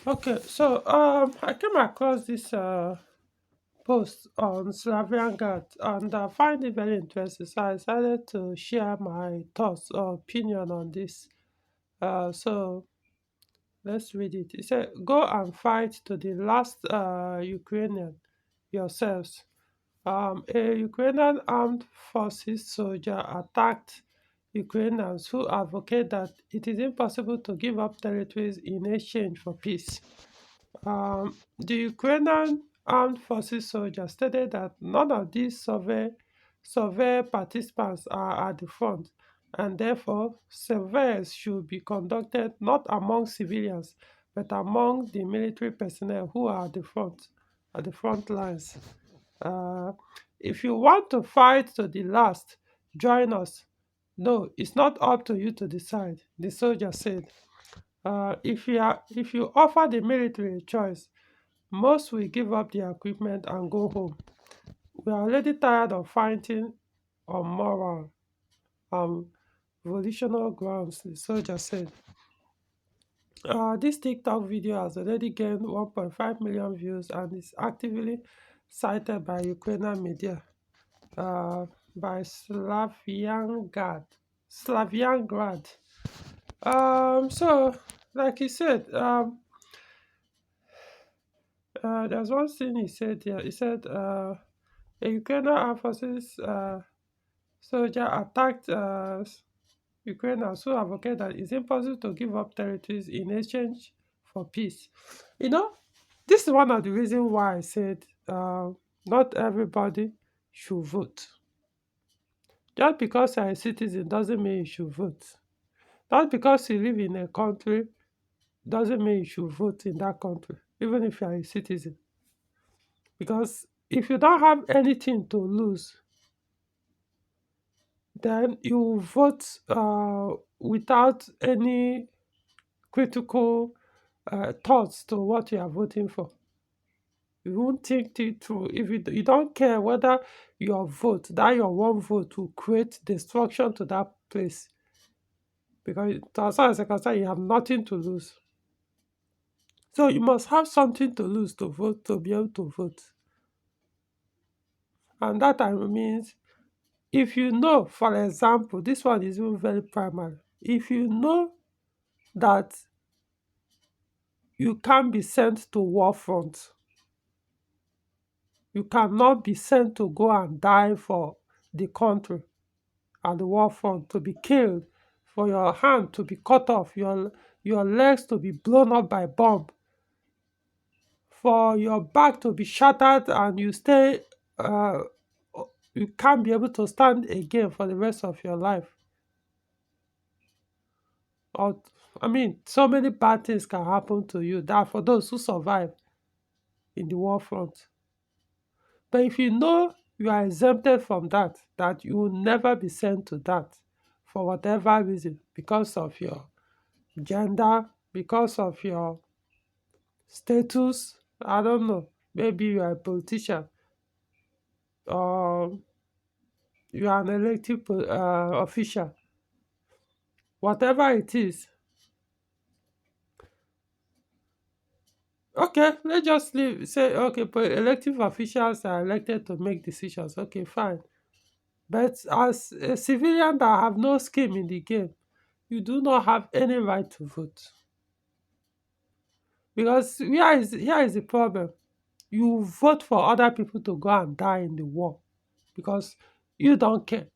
Okay, so I came across this post on Slavian Guard and I find it very interesting. So I decided to share my thoughts or opinion on this. So let's read it. It said, "Go and fight to the last Ukrainian yourselves." A Ukrainian armed forces soldier attacked Ukrainians who advocate that it is impossible to give up territories in exchange for peace. The Ukrainian armed forces soldiers stated that none of these survey participants are at the front, and therefore surveys should be conducted not among civilians but among the military personnel who are at the front lines. Uh, if you want to fight to the last, join us. No, it's not up to you to decide, the soldier said. If you offer the military a choice, most will give up their equipment and go home. We are already tired of fighting on moral and volitional grounds, the soldier said. This TikTok video has already gained 1.5 million views and is actively cited by Ukrainian media, by Slaviangrad. So, like he said, there's one thing he said here. He said, a Ukrainian armed forces soldier attacked Ukrainians who advocate that it's impossible to give up territories in exchange for peace. You know, this is one of the reasons why I said not everybody should vote. Just because you're a citizen doesn't mean you should vote. Not because you live in a country doesn't mean you should vote in that country, even if you're a citizen. Because if you don't have anything to lose, then you vote without any critical thoughts to what you are voting for. You won't think it through. If you don't care whether your vote, that your one vote will create destruction to that place. Because as far as I can say, you have nothing to lose. So you must have something to lose to vote, to be able to vote. And that time means if you know, for example, this one is even very primary. If you know that you can't be sent to war front, you cannot be sent to go and die for the country at the war front, to be killed, for your hand to be cut off, your legs to be blown up by bomb, for your back to be shattered and you stay uh, you can't be able to stand again for the rest of your life. Or I mean, so many bad things can happen to you that for those who survive in the war front. But if you know you are exempted from that, that you will never be sent to that for whatever reason, because of your gender, because of your status, I don't know, maybe you are a politician or you are an elected official, whatever it is. Okay, let's just leave, say, okay, but elective officials are elected to make decisions. Okay, fine. But as a civilian that have no skin in the game, you do not have any right to vote. Because here is the problem. You vote for other people to go and die in the war because you don't care.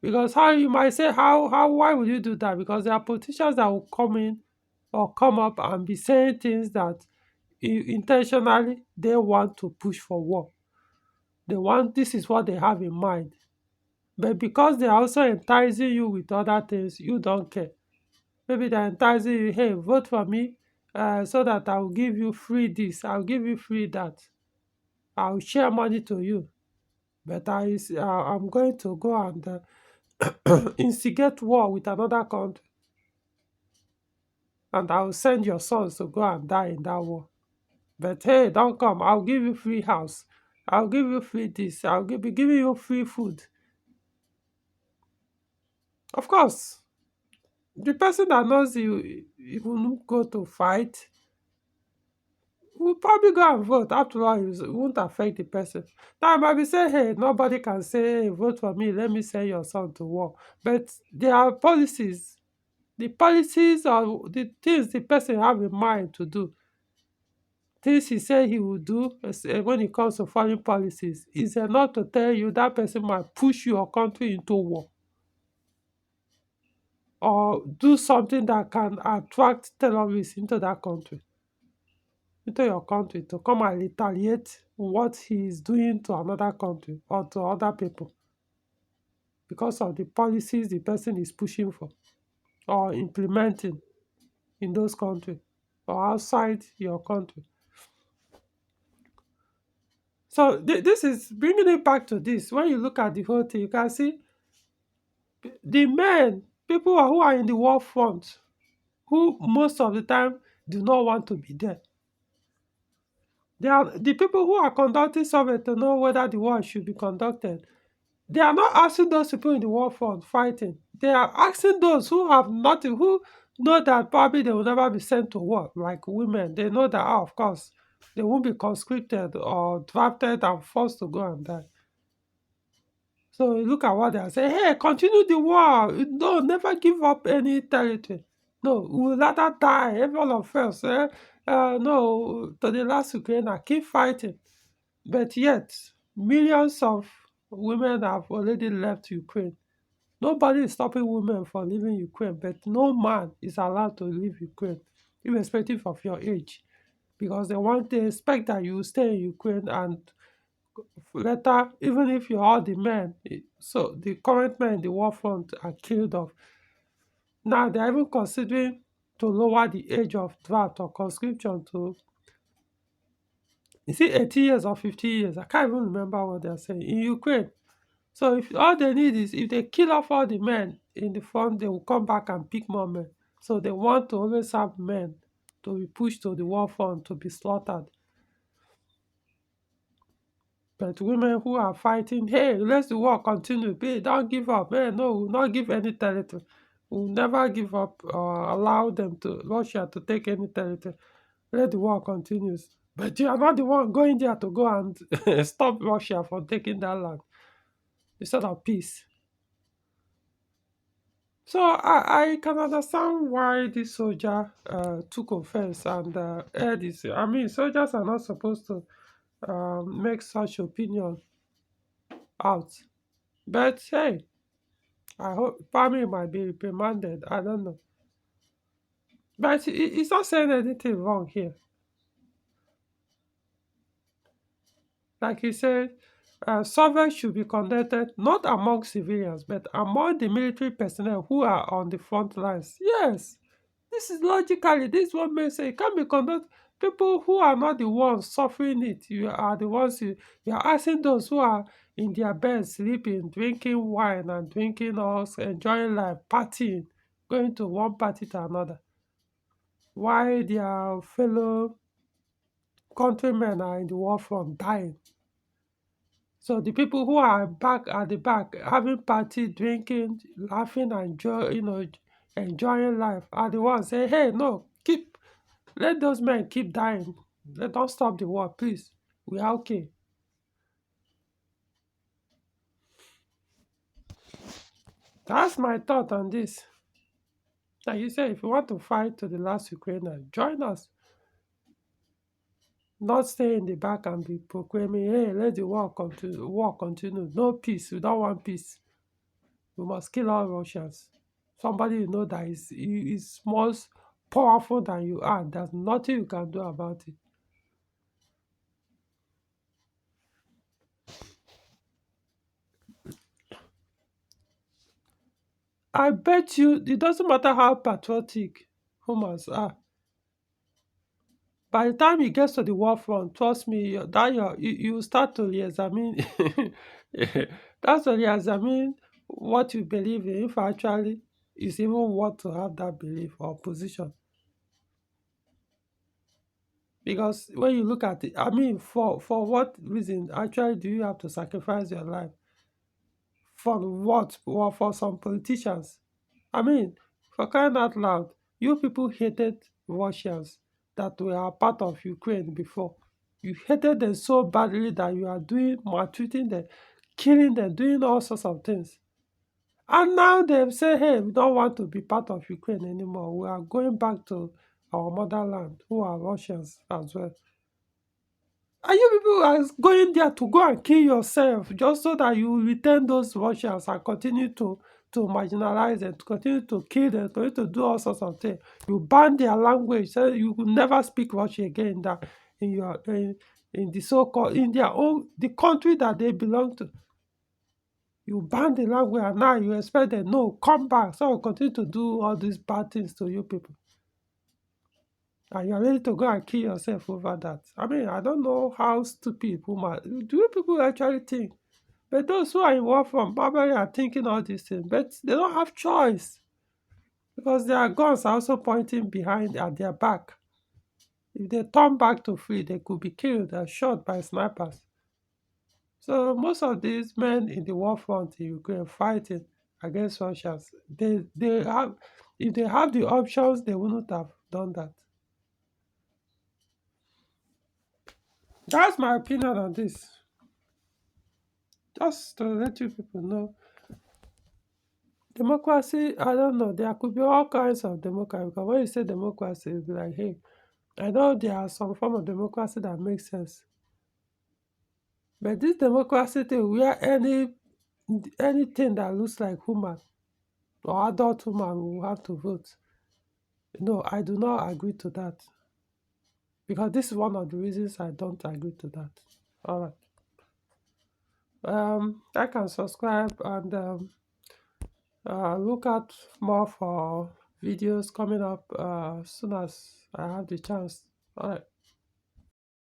Because how you might say, how why would you do that? Because there are politicians that will come in or come up and be saying things that intentionally they want to push for war. They want, this is what they have in mind. But because they're also enticing you with other things, you don't care. Maybe they're enticing you, hey, vote for me so that I'll give you free this, I'll give you free that. I'll share money to you. But I'm going to go and instigate war with another country. And I'll send your sons to go and die in that war. But hey, don't come. I'll give you free house. I'll give you free this. Be giving you free food. Of course, the person that knows you will not go to fight. we'll probably go and vote. After all, it won't affect the person. Now, I might be saying, hey, nobody can say, hey, vote for me, let me send your son to war. But there are policies. The policies are the things the person have in mind to do. Things he said he will do when it comes to foreign policies is enough to tell you that person might push your country into war or do something that can attract terrorists into that country, into your country, to come and retaliate what he is doing to another country or to other people because of the policies the person is pushing for or implementing in those countries or outside your country. So this is bringing it back to this. When you look at the whole thing, you can see the men, people who are in the war front, who most of the time do not want to be there. They are the people who are conducting survey to know whether the war should be conducted. They are not asking those people in the war front fighting. They are asking those who have nothing, who know that probably they will never be sent to war, like women. They know that, of course, they won't be conscripted or drafted and forced to go and die. So you look at what they are saying. Hey, continue the war. No, never give up any territory. No, we will rather die, every all of us. No, to the last Ukraine, keep fighting. But yet, millions of women have already left Ukraine. Nobody is stopping women from leaving Ukraine, but no man is allowed to leave Ukraine, irrespective of your age, because they expect that you stay in Ukraine and later, even if you're all the men, so the current men in the war front are killed off. Now they're even considering to lower the age of draft or conscription to, is it 80 years or 50 years? I can't even remember what they're saying in Ukraine. So if all they need is if they kill off all the men in the front, they will come back and pick more men. So they want to always have men to be pushed to the war front to be slaughtered. But women who are fighting, hey, let the war continue. Hey, don't give up. Hey, no, we'll not give any territory. We'll never give up or allow them to Russia to take any territory. Let the war continues. But you are not the one going there to go and stop Russia from taking that land instead of peace. So I can understand why this soldier took offense and aired this. I mean, soldiers are not supposed to make such opinion out. But hey, I hope Pami might be reprimanded. I don't know. But he's not saying anything wrong here. Like he said, surveys should be conducted not among civilians, but among the military personnel who are on the front lines. Yes, this is logically, this is what may say it can be conducted. People who are not the ones suffering it, you are the ones you are asking those who are in their beds, sleeping, drinking wine and drinking all, enjoying life, partying, going to one party to another, while their fellow countrymen are in the war front dying. So the people who are back at the back having party, drinking, laughing, and enjoying life are the ones saying, "Hey, no, let those men keep dying. Let don't stop the war, please. We are okay." That's my thought on this. Like you said, if you want to fight to the last Ukrainian, join us. Not stay in the back and be proclaiming, "Hey, let the war continue. War continue. No peace. We don't want peace. We must kill all Russians." Somebody you know that is more powerful than you are. There's nothing you can do about it. I bet you it doesn't matter how patriotic humans are. By the time it gets to the war front, trust me, you start to re-examine. That's to re-examine what you believe in, if actually it's even worth to have that belief or position. Because when you look at it, I mean, for what reason actually do you have to sacrifice your life? For what? Or for some politicians? I mean, for crying out loud, you people hated Russians. that were part of Ukraine before. You hated them so badly that you are doing maltreating them, killing them, doing all sorts of things. And now they've said, hey, we don't want to be part of Ukraine anymore. We are going back to our motherland, who are Russians as well. And you people are going there to go and kill yourself just so that you return those Russians and continue to marginalize them, to continue to kill them, continue to do all sorts of things. You ban their language, so you will never speak Russian again in your in the so-called in their own the country that they belong to. You ban the language and now you expect them no come back. So continue to do all these bad things to you people. And you're ready to go and kill yourself over that. I mean, I don't know how stupid women do you people actually think. But those who are in war from Barbary are thinking all these things, but they don't have choice because their guns are also pointing behind at their back. If they turn back to flee, they could be killed and shot by snipers. So most of these men in the war front in Ukraine fighting against Russians, they have if they have the options, they wouldn't have done that. That's my opinion on this. Just to let you people know. Democracy, I don't know. There could be all kinds of democracy. Because when you say democracy, you'll be like, hey, I know there are some form of democracy that makes sense. But this democracy thing where anything that looks like human or adult human will have to vote. No, I do not agree to that. Because this is one of the reasons I don't agree to that. All right. I can subscribe and look out more for videos coming up as soon as I have the chance. All right.